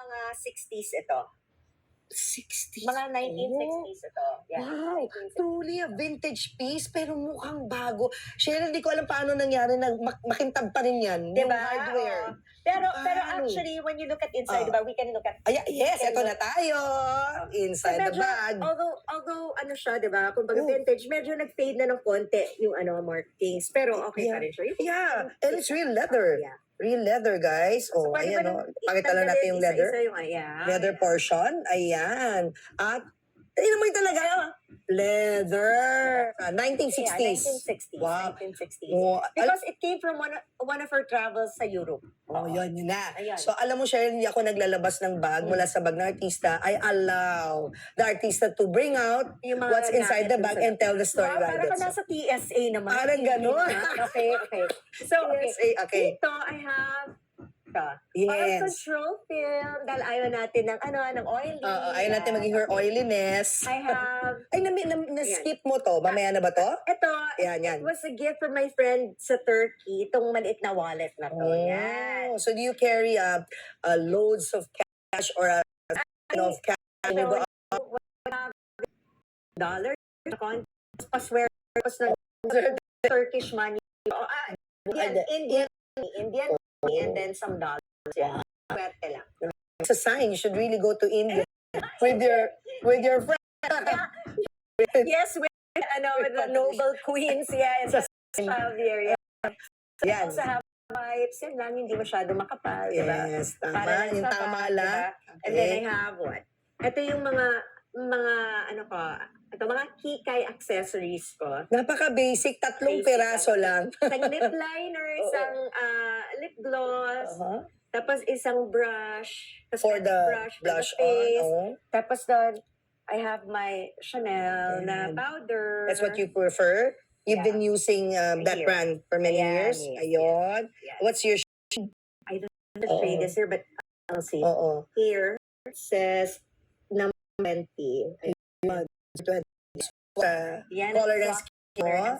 mga 60s ito. 60s? Mga 1960s ito. Yeah, Wow! 1960s. Truly a vintage piece, pero mukhang bago. Cheryl, hindi ko alam paano nangyari na makintab pa rin yan. Yung Diba? hardware. Oo. Pero Paano? actually, when you look at inside, diba, we can look at... Yes, eto na tayo. Inside the medyo, bag. although ano siya, diba, kumbaga Oh. vintage, medyo nag-fade na ng konti yung markings. Pero okay pa rin siya. Yeah, and it's real leather. Yeah. Real leather, guys. Oh, pwede ayan, ba pakita lang natin yung leather. Isa-isa yung, ayan. Leather portion. Ayan. At, tingnan mo yung talaga. Leather. 1960s. Yeah, 1960s. Wow. 1960s. Oh, Because it came from one of her travels sa Europe. yun na. Ayan. So, alam mo, Cheryl, hindi ako naglalabas ng bag mula sa bag ng artista. I allow the artista to bring out Yung mga what's inside the bag and tell the story. Wow, right? parang ka nasa TSA naman. Parang ganun. Okay. So, TSA, okay. Dito, I have Yes. oil control film. Dahil ayaw natin ng oily. Ayaw natin maging her oiliness. I have... Ay, na-skip mo to. Mamaya na ba to? Ito, Yan. it was a gift from my friend sa Turkey. Itong maliit na wallet na to. Yan. So do you carry loads of cash or a of cash when you go out? Dollar, paswear, ng Turkish money. Indian money, and then some dollars. Yeah. Swerte lang. It's a sign you should really go to India with your friend. Yes, with the noble queens. Yeah, and Javier. Yeah. Yan. Also have vibes yun lang, hindi masyado makapal. Diba? Yes, tama. Para lang Yung sa tama bag, lang. diba? And then I have what? Ito yung mga mga kikay accessories ko. Napaka-basic. 3 Basic piraso lang. Isang lip liner, isang lip gloss, tapos isang brush. For the blush on. Tapos doon, I have my Chanel na powder. That's what you prefer? You've been using that brand for many years? Ayun. Yes. What's your I don't know the shade this here, but I'll see. Here, it says number 20. Yan, color ng skin mo?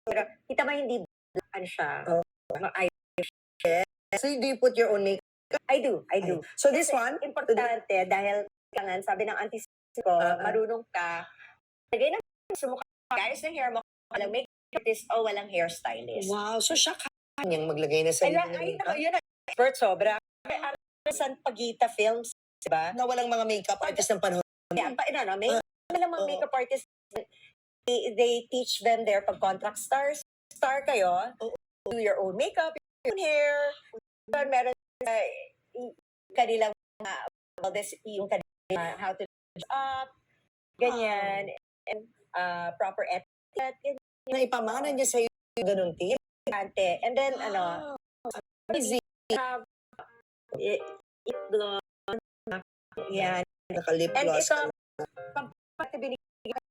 Pero kita mo hindi black siya. So do you put your own makeup? I do. So this one? Importante dahil kangan sabi ng auntie ko, marunong ka. Lagay na sa mukha. Guys, ng hair mo, walang makeup artist o walang hairstylist. Wow, so siya kanyang maglagay na sa Yun ang expert sobra. San Pagita Films, diba? Na walang mga makeup artist ng panahon. Walang mga makeup artist. They teach them there pag contract star kayo, do your own makeup, your own hair. Meron kanilang yung kanilang how to up, ganyan, and proper etiquette, ganyan. Naipamana niya sa'yo yung ganun tip? And then, Easy. have lip gloss, yan. Naka-lip And gloss. ito, pati binigyan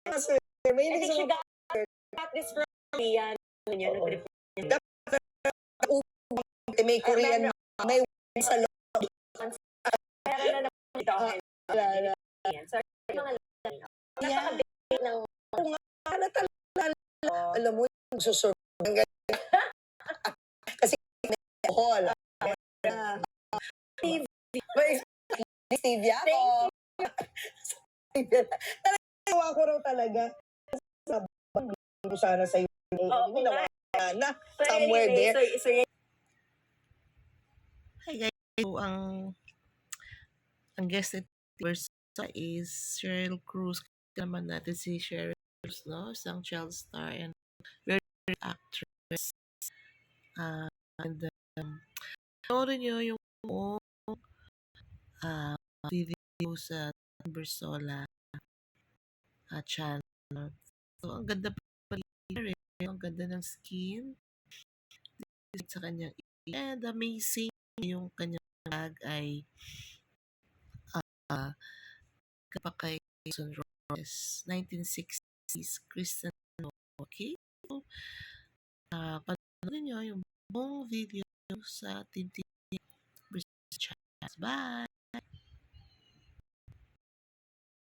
Kasi, may I think she got this from Korean. May Korean, may sa loob. Meron na naman dito. So, mga napaka-big ng... Alam mo, susurban kasi may alcohol. Stevia ako. Talaga ko raw talaga. Sabi sana sa'yo. Na, somewhere there. Hi guys, so ang guest at Versa is Cheryl Cruz. Naman natin si Cheryl Cruz, no? Isang child star and very good actress. And panoorin nyo yung video sa Versola channel. So, ang ganda pa rin. Ang ganda ng skin. Sa kanyang and amazing yung kanyang bag ay kapag kay Jason Roses 1960s Kristen. Okay? So, panoorin nyo yung buong video sa Team Bye!